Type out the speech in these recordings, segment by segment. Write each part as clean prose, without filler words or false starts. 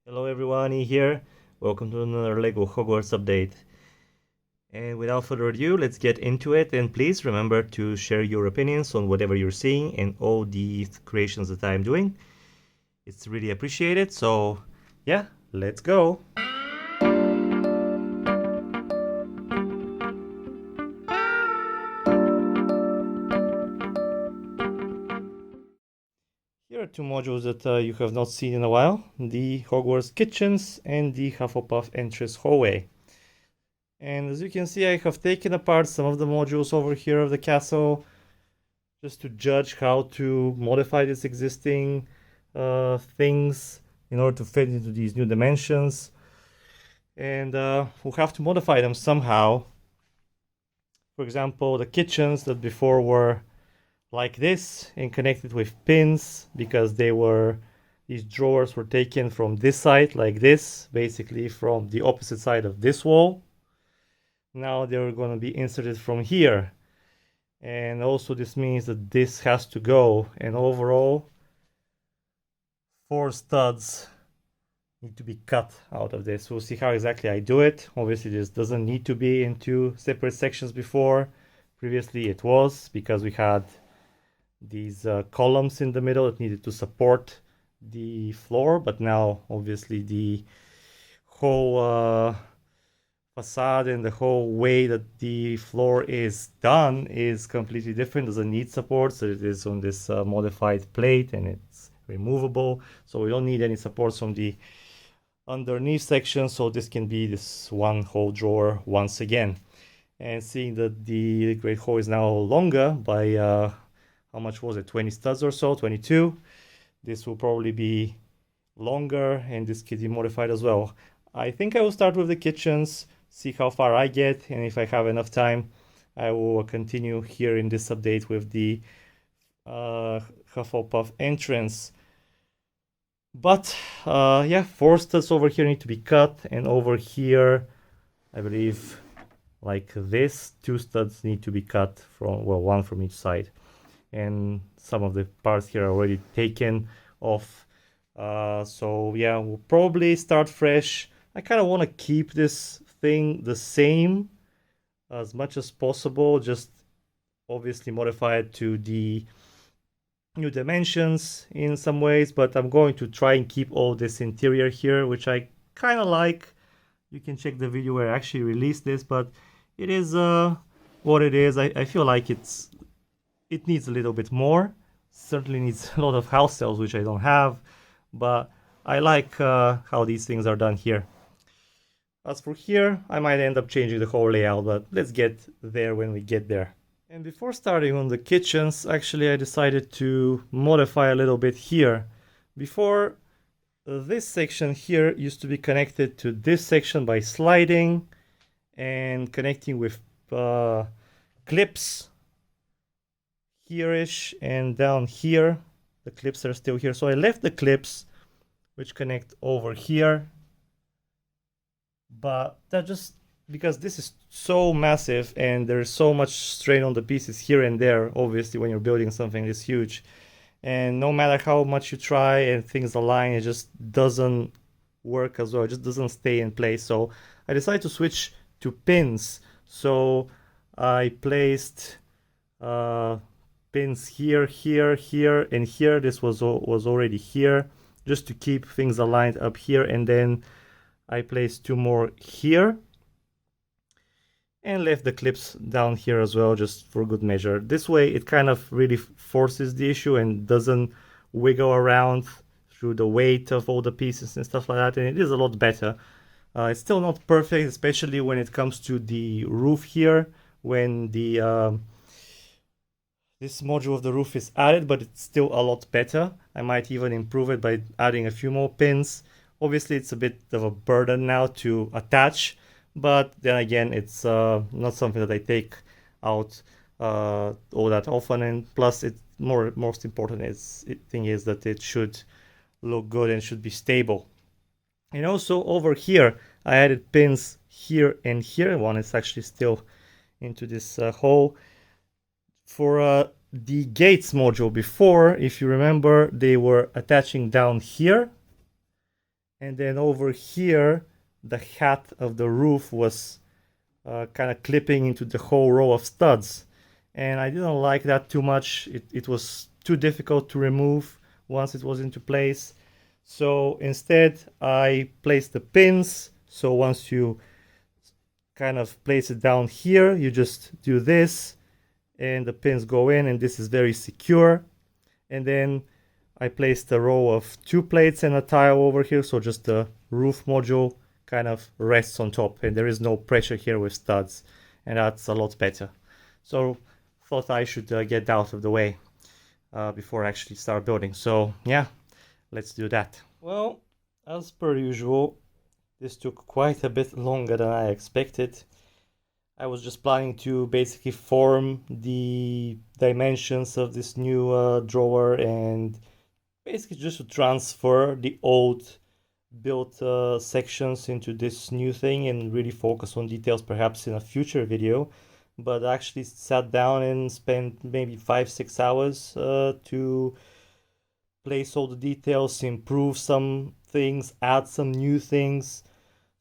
Hello everyone, E here. Welcome to another LEGO Hogwarts update. And without further ado, let's get into it. And please remember to share your opinions on whatever you're seeing and all the creations that I'm doing. It's really appreciated. So yeah, let's go. Here are two modules that you have not seen in a while. The Hogwarts kitchens and the Hufflepuff entrance hallway. And as you can see, I have taken apart some of the modules over here of the castle just to judge how to modify these existing things in order to fit into these new dimensions. And we'll have to modify them somehow. For example, the kitchens that before were like this and connected with pins because these drawers were taken from this side like this, basically from the opposite side of this wall. Now they're going to be inserted from here. And also this means that this has to go, and overall 4 studs need to be cut out of this. We'll see how exactly I do it. Obviously this doesn't need to be in 2 separate sections before. Previously it was, because we had these columns in the middle that needed to support the floor, but now obviously the whole facade and the whole way that the floor is done is completely different. Doesn't need support, so it is on this modified plate and it's removable, so we don't need any supports from the underneath section, so this can be this one whole drawer once again. And seeing that the great hole is now longer by how much was it, 20 studs or so, 22, this will probably be longer and this can be modified as well. I think I will start with the kitchens, see how far I get, and if I have enough time I will continue here in this update with the Hufflepuff entrance. But yeah, 4 studs over here need to be cut, and over here I believe like this 2 studs need to be cut from, well, 1 from each side, and some of the parts here are already taken off. So yeah, we'll probably start fresh. I kind of want to keep this thing the same as much as possible, just obviously modify it to the new dimensions in some ways, but I'm going to try and keep all this interior here, which I kind of like. You can check the video where I actually released this, but it is what it is. I feel like it needs a little bit more. Certainly needs a lot of house cells, which I don't have, but I like how these things are done here. As for here, I might end up changing the whole layout, but let's get there when we get there. And before starting on the kitchens, actually I decided to modify a little bit here. Before, this section here used to be connected to this section by sliding and connecting with clips here-ish, and down here the clips are still here, so I left the clips which connect over here, but that just because this is so massive and there's so much strain on the pieces here and there, obviously when you're building something this huge, and no matter how much you try and things align, it just doesn't work as well. It just doesn't stay in place. So I decided to switch to pins. So I placed pins here, here, here, and here. This was already here, just to keep things aligned up here, and then I placed 2 more here and left the clips down here as well, just for good measure. This way it kind of really forces the issue and doesn't wiggle around through the weight of all the pieces and stuff like that, and it is a lot better. It's still not perfect, especially when it comes to the roof here, when the this module of the roof is added, but it's still a lot better. I might even improve it by adding a few more pins. Obviously it's a bit of a burden now to attach, but then again it's not something that I take out all that often, and plus it's most important thing is that it should look good and should be stable. And also over here I added pins here and here. One is actually still into this hole. For the gates module before, if you remember, they were attaching down here, And then over here, the hat of the roof was kind of clipping into the whole row of studs. And I didn't like that too much. It was too difficult to remove once it was into place. So instead, I placed the pins. So once you kind of place it down here, you just do this and the pins go in, and this is very secure. And then I placed a row of 2 plates and a tile over here, so just the roof module kind of rests on top, and there is no pressure here with studs, and that's a lot better. So thought I should get out of the way before I actually start building. So yeah, let's do that. Well, as per usual, this took quite a bit longer than I expected. I was just planning to basically form the dimensions of this new drawer and basically just to transfer the old built sections into this new thing and really focus on details perhaps in a future video. But I actually sat down and spent maybe 5-6 hours to place all the details, improve some things, add some new things.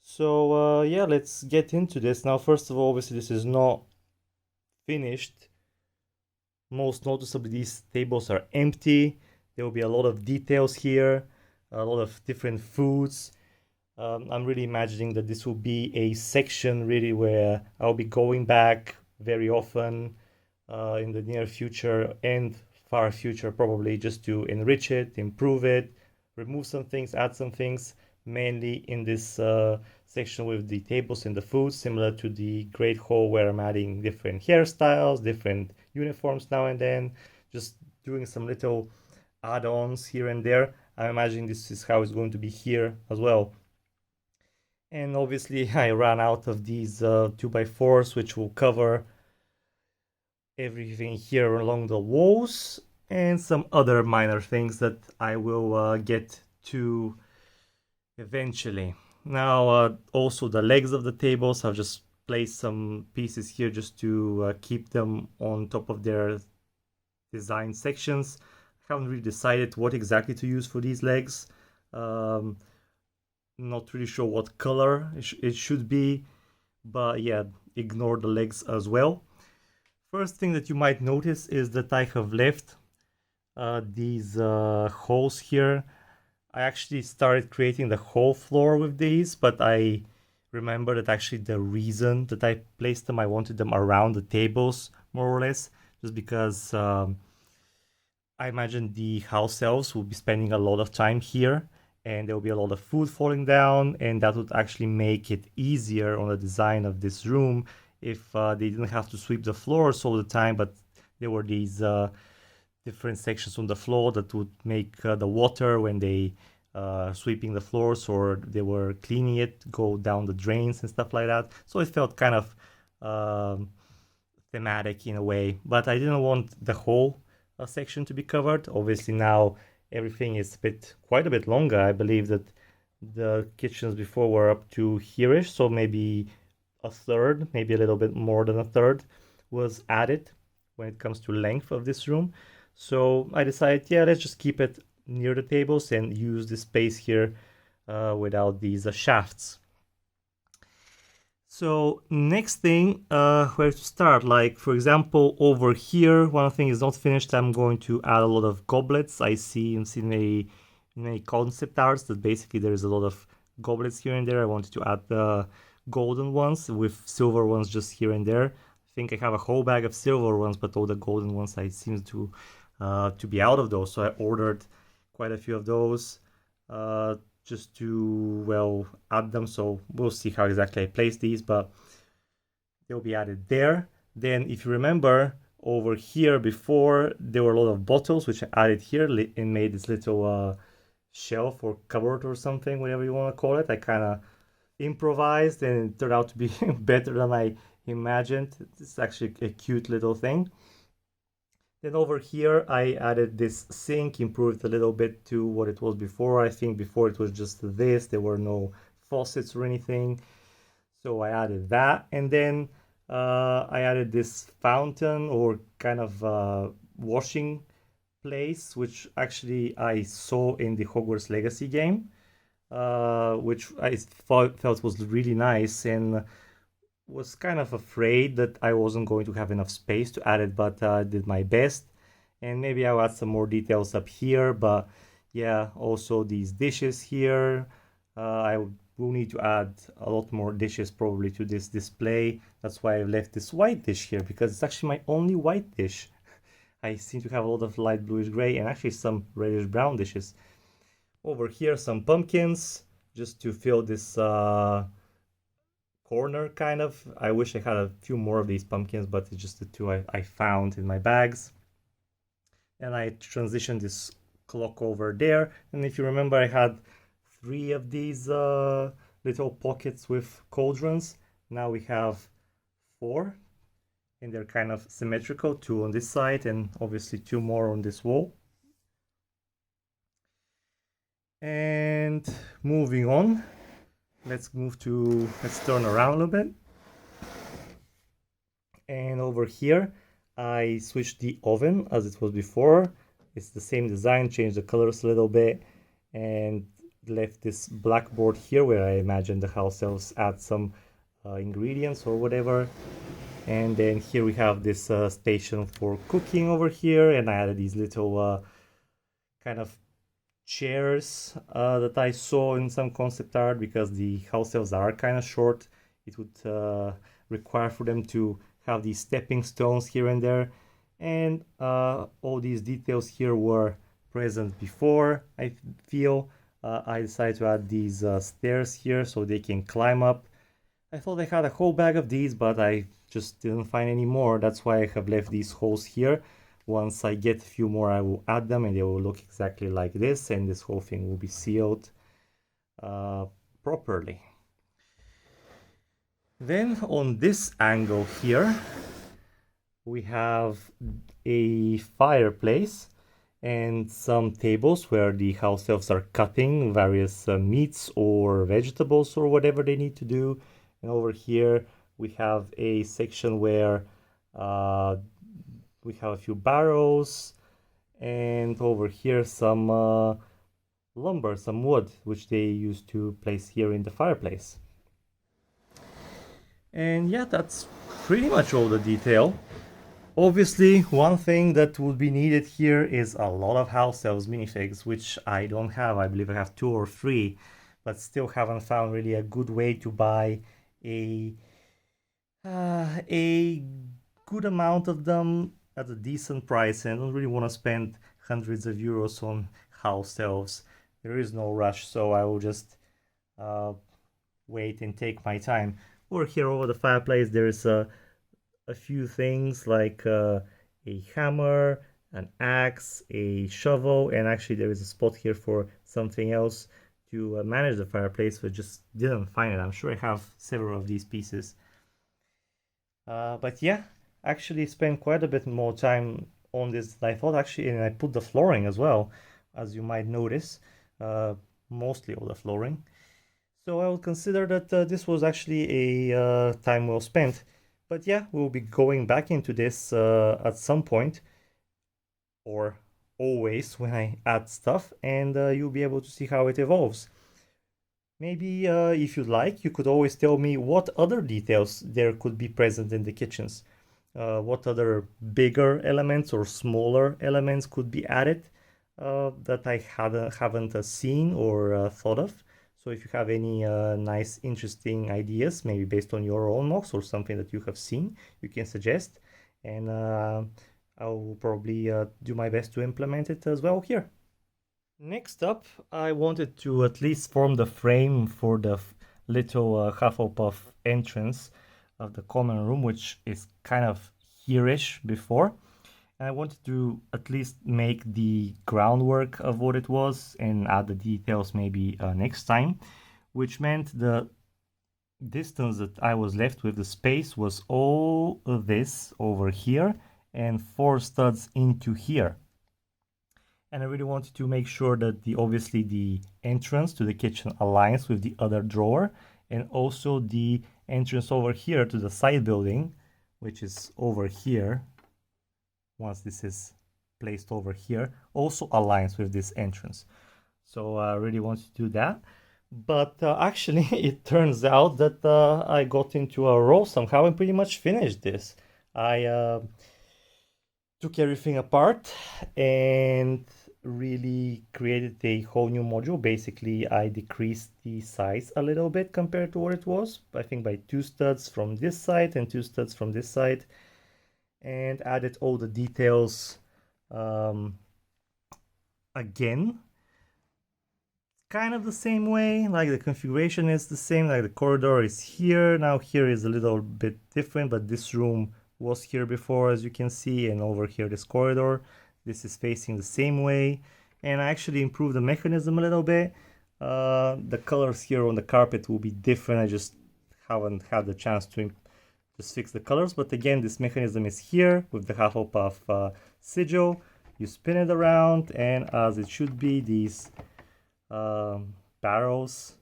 So yeah, let's get into this. Now, first of all, obviously this is not finished. Most noticeably, these tables are empty. There will be a lot of details here, a lot of different foods. I'm really imagining that this will be a section really where I'll be going back very often in the near future and far future, probably just to enrich it, improve it, remove some things, add some things, mainly in this section with the tables and the foods, similar to the Great Hall where I'm adding different hairstyles, different uniforms now and then, just doing some little add-ons here and there. I'm imagining this is how it's going to be here as well. And obviously I ran out of these 2x4s, which will cover everything here along the walls and some other minor things that I will get to eventually. Now also the legs of the tables, I've just placed some pieces here just to keep them on top of their design sections. I haven't really decided what exactly to use for these legs. Not really sure what color it should be, but yeah, ignore the legs as well. First thing that you might notice is that I have left these holes here. I actually started creating the whole floor with these, but I remember that actually the reason that I placed them, I wanted them around the tables more or less, just because I imagine the house elves will be spending a lot of time here and there will be a lot of food falling down, and that would actually make it easier on the design of this room if they didn't have to sweep the floors all the time, but there were these different sections on the floor that would make the water when they sweeping the floors or they were cleaning it go down the drains and stuff like that. So it felt kind of thematic in a way, but I didn't want the whole section to be covered. Obviously now everything is quite a bit longer. I believe that the kitchens before were up to here-ish, so maybe a third, maybe a little bit more than a third was added when it comes to length of this room. So I decided, yeah, let's just keep it near the tables and use the space here without these shafts. So next thing, where to start? Like for example, over here, one thing is not finished. I'm going to add a lot of goblets. I see in many concept arts that basically there is a lot of goblets here and there. I wanted to add the golden ones with silver ones just here and there. I think I have a whole bag of silver ones, but all the golden ones I seem to be out of those. So I ordered quite a few of those. Just to, well, add them. So we'll see how exactly I place these, but they'll be added there. Then if you remember over here before, there were a lot of bottles, which I added here and made this little shelf or cupboard or something, whatever you want to call it. I kind of improvised and it turned out to be better than I imagined. It's actually a cute little thing. Then over here, I added this sink, improved a little bit to what it was before. I think before it was just this, there were no faucets or anything. So I added that. And then I added this fountain or kind of washing place, which actually I saw in the Hogwarts Legacy game. which I felt was really nice, and was kind of afraid that I wasn't going to have enough space to add it, but I did my best. And maybe I'll add some more details up here, but yeah, also these dishes here. I will need to add a lot more dishes probably to this display. That's why I left this white dish here, because it's actually my only white dish. I seem to have a lot of light bluish gray and actually some reddish brown dishes. Over here, some pumpkins, just to fill this corner, kind of. I wish I had a few more of these pumpkins, but it's just the two I found in my bags. And I transitioned this clock over there. And if you remember, I had 3 of these little pockets with cauldrons. Now we have 4, and they're kind of symmetrical, 2 on this side and obviously 2 more on this wall. And moving on, let's turn around a little bit. And over here, I switched the oven as it was before. It's the same design, changed the colors a little bit, and left this blackboard here where I imagine the house elves add some ingredients or whatever. And then here we have this station for cooking over here, and I added these little kind of chairs that I saw in some concept art, because the house elves are kind of short. It would require for them to have these stepping stones here and there, and all these details here were present before. I feel I decided to add these stairs here so they can climb up. I thought I had a whole bag of these, but I just didn't find any more. That's why I have left these holes here. Once I get a few more, I will add them, and they will look exactly like this, and this whole thing will be sealed properly. Then on this angle here, we have a fireplace and some tables where the house elves are cutting various meats or vegetables or whatever they need to do. And over here we have a section where we have a few barrels, and over here some lumber, some wood, which they used to place here in the fireplace. And yeah, that's pretty much all the detail. Obviously, one thing that would be needed here is a lot of house elves minifigs, which I don't have. I believe I have 2 or 3, but still haven't found really a good way to buy a good amount of them at a decent price, and I don't really want to spend hundreds of euros on house elves. There is no rush, so I will just wait and take my time. Over here over the fireplace there's a few things like a hammer, an axe, a shovel, and actually there is a spot here for something else to manage the fireplace, but just didn't find it. I'm sure I have several of these pieces. But yeah, actually spent quite a bit more time on this than I thought, actually, and I put the flooring as well, as you might notice, mostly all the flooring. So I would consider that this was actually a time well spent. But yeah, we'll be going back into this at some point, or always when I add stuff, and you'll be able to see how it evolves. Maybe if you'd like, you could always tell me what other details there could be present in the kitchens. What other bigger elements or smaller elements could be added that I haven't seen or thought of. So if you have any nice, interesting ideas, maybe based on your own MOCs or something that you have seen, you can suggest, and I'll probably do my best to implement it as well here. Next up, I wanted to at least form the frame for the little Hufflepuff entrance of the common room, which is kind of here-ish before. And I wanted to at least make the groundwork of what it was and add the details maybe next time, which meant the distance that I was left with, the space, was all of this over here and 4 studs into here. And I really wanted to make sure that obviously the entrance to the kitchen aligns with the other drawer, and also the entrance over here to the side building, which is over here, once this is placed over here, also aligns with this entrance. So I really wanted to do that. But actually, it turns out that I got into a row somehow and pretty much finished this. I took everything apart and really created a whole new module. Basically, I decreased the size a little bit compared to what it was. I think by 2 studs from this side and 2 studs from this side, and added all the details again. Kind of the same way, like the configuration is the same, like the corridor is here. Now here is a little bit different, but this room was here before, as you can see, and over here this corridor. This is facing the same way, and I actually improved the mechanism a little bit. The colors here on the carpet will be different. I just haven't had the chance to just fix the colors, but again, this mechanism is here with the Hufflepuff sigil. You spin it around, and as it should be, these barrels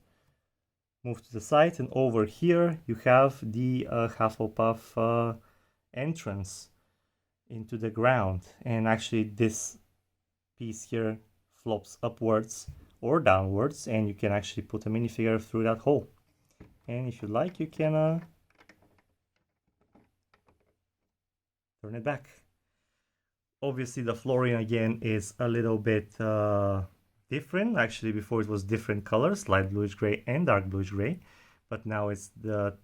move to the side, and over here you have the Hufflepuff entrance into the ground, and actually this piece here flops upwards or downwards, and you can actually put a minifigure through that hole. And if you like, you can turn it back. Obviously the flooring again is a little bit different. Actually, before it was different colors, light bluish gray and dark bluish gray, but now it's the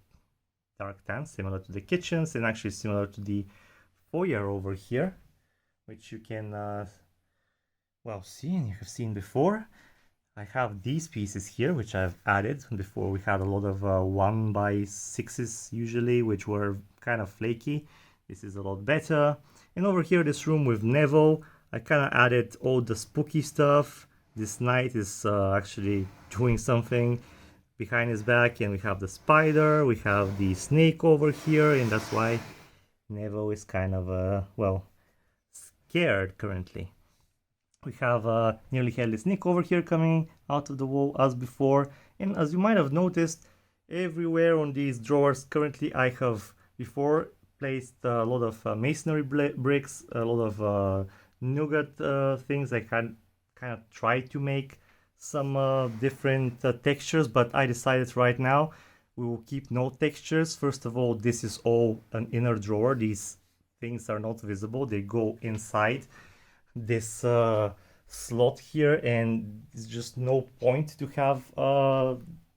dark tan, similar to the kitchens, and actually similar to the foyer over here, which you can well see, and you have seen before. I have these pieces here, which I've added. Before we had a lot of 1x6s usually, which were kind of flaky. This is a lot better. And over here, this room with Neville, I kind of added all the spooky stuff. This knight is actually doing something behind his back, and we have the spider, we have the snake over here, and that's why Neville is kind of, well, scared currently. We have a nearly headless Nick over here coming out of the wall as before, and as you might have noticed, everywhere on these drawers currently I have before placed a lot of masonry bricks, a lot of nougat things. I kind of tried to make some different textures, but I decided right now we will keep no textures. First of all, this is all an inner drawer. These things are not visible, they go inside this slot here, and there's just no point to have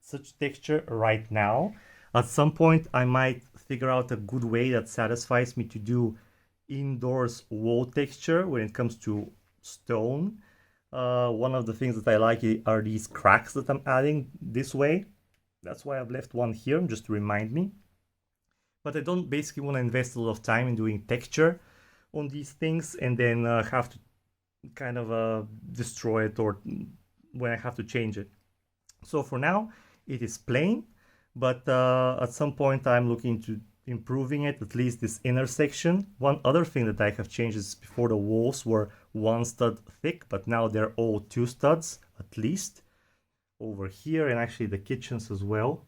such texture right now. At some point I might figure out a good way that satisfies me to do indoors wall texture when it comes to stone. One of the things that I like are these cracks that I'm adding this way. That's why I've left one here, just to remind me. But I don't basically want to invest a lot of time in doing texture on these things and then have to kind of destroy it or when I have to change it. So for now it is plain, but at some point I'm looking to improving it, at least this inner section. One other thing that I have changed is before the walls were 1 stud thick, but now they're all 2 studs at least over here, and actually the kitchens as well.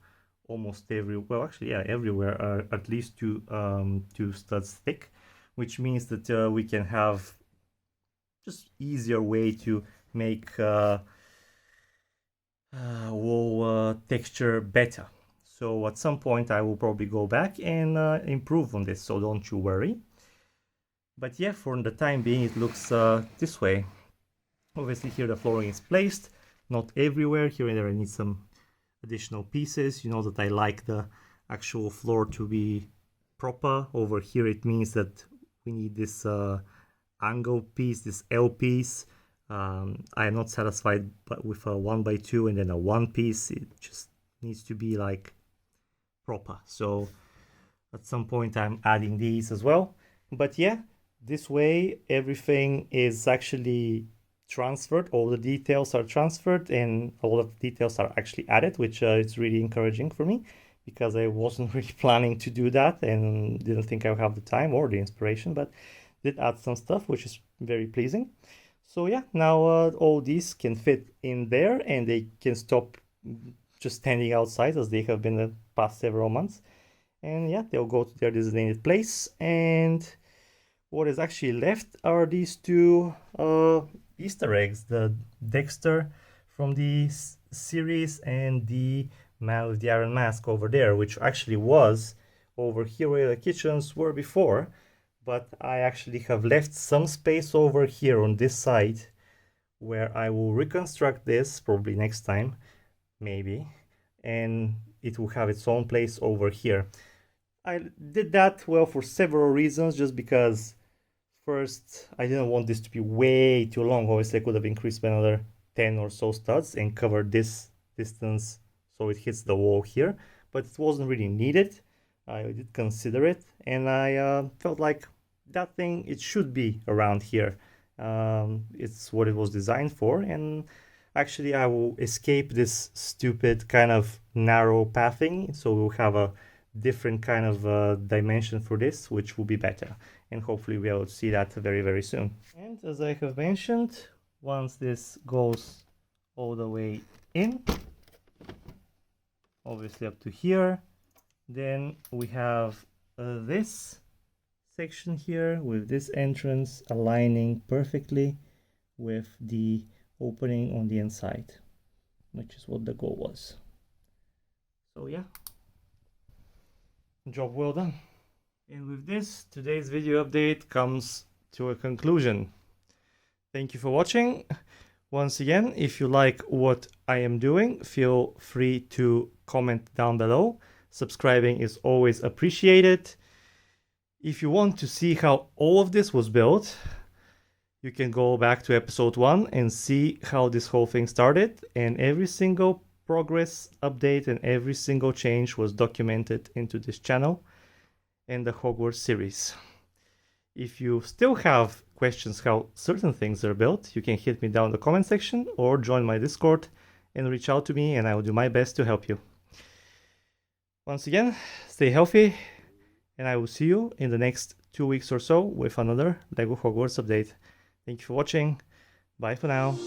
Almost everywhere are at least 2 studs thick, which means that we can have just easier way to make wall texture better. So at some point I will probably go back and improve on this, so don't you worry. But yeah, for the time being it looks this way. Obviously here the flooring is placed, not everywhere. Here and there I need some additional pieces. You know that I like the actual floor to be proper. Over here it means that we need this angle piece, this L piece. I am not satisfied with a 1x2 and then a 1 piece. It just needs to be like proper. So at some point I'm adding these as well. But yeah, this way everything is actually transferred. All the details are transferred and all of the details are actually added, which is really encouraging for me because I wasn't really planning to do that and didn't think I would have the time or the inspiration, but did add some stuff, which is very pleasing. So yeah, now all these can fit in there and they can stop just standing outside as they have been the past several months. And yeah, they'll go to their designated place. And what is actually left are these 2 Easter eggs, the Dexter from the series and the man with the iron mask over there, which actually was over here where the kitchens were before, but I actually have left some space over here on this side where I will reconstruct this probably next time, maybe, and it will have its own place over here. I did that, well, for several reasons, just because first, I didn't want this to be way too long. Obviously, I could have increased by another 10 or so studs and covered this distance so it hits the wall here, but it wasn't really needed. I did consider it, and I felt like that thing, it should be around here. It's what it was designed for, and actually I will escape this stupid kind of narrow pathing, so we'll have a different kind of dimension for this, which will be better, and hopefully we'll be able to see that very, very soon. And as I have mentioned, once this goes all the way in, obviously up to here, then we have this section here with this entrance aligning perfectly with the opening on the inside, which is what the goal was. So yeah, job well done. And with this, today's video update comes to a conclusion. Thank you for watching. Once again, if you like what I am doing, feel free to comment down below. Subscribing is always appreciated. If you want to see how all of this was built, you can go back to episode 1 and see how this whole thing started, and every single progress update and every single change was documented into this channel and the Hogwarts series. If you still have questions how certain things are built, you can hit me down in the comment section or join my Discord and reach out to me, and I will do my best to help you. Once again, stay healthy, and I will see you in the next 2 weeks or so with another LEGO Hogwarts update. Thank you for watching. Bye for now.